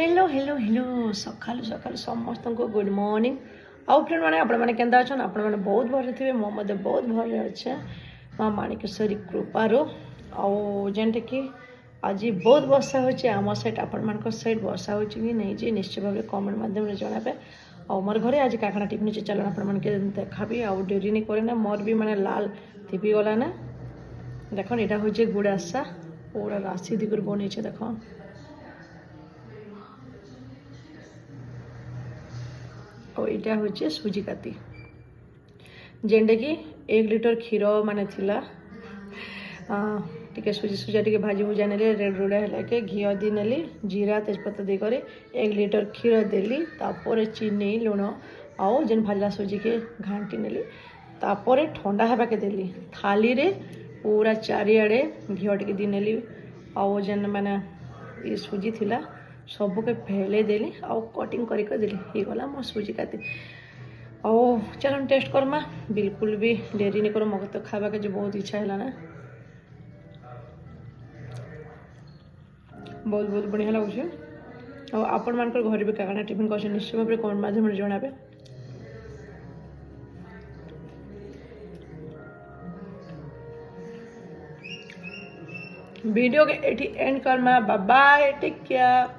Hello hello hello सकालू सकालू समस्त को good morning आउ फ्रेंड मैंने आपण मैंने केंदा अछन आपण मैंने बहुत भल थे मो मध्य बहुत भल अच्छे माँ माणिकेश्वरी कृपार आउ जेनटे कि आज बहुत वर्षा होची आम साइड आपण मान साइड वर्षा होची कि नहीं जी निश्चित भाव कमेंट माध्यम जनाबे आउ मोर घरे आज काकड़ा टिफिन चलन आपण मान के देखाबी आउ डेरी नहीं करे ना मोर भी माने लाल थिपी गला ना देखो यहाँ हूँ गुड़ासा पूरा राशि दिगर बन देख और यहाँ हूँ सुजी काती जेनटा कि 1 लिटर क्षीर माने थिला टिके सुजी सुजा टिके भाजी भुजा नेली रेड रुड़ा है के घी दी नेली जीरा तेजपत्ता देकर 1 लिटर क्षीर देली तापर चीनी लुण आउ जेन भाजला सुजी के घाटी नेली तापर ठंडा हेबाके देली थाली रे पूरा चारिआडे घी टिके दी नेली आउ जेन माने ये सुजी थिला सबके फेले देली आउ कटिंग करके देली ही गला मो सुजी काती ओ चलो टेस्ट करमा बिल्कुल भी देरी नहीं करो मगे तो खावा के जो बहुत इच्छा है ना बहुत बहुत बढ़िया लगुचे और आपण मान घर भी काकड़ा टिफिन कर निश्चित भाव कमेंट माध्यम जनाबे वीडियो के एंड करमा बाय टेक केयर।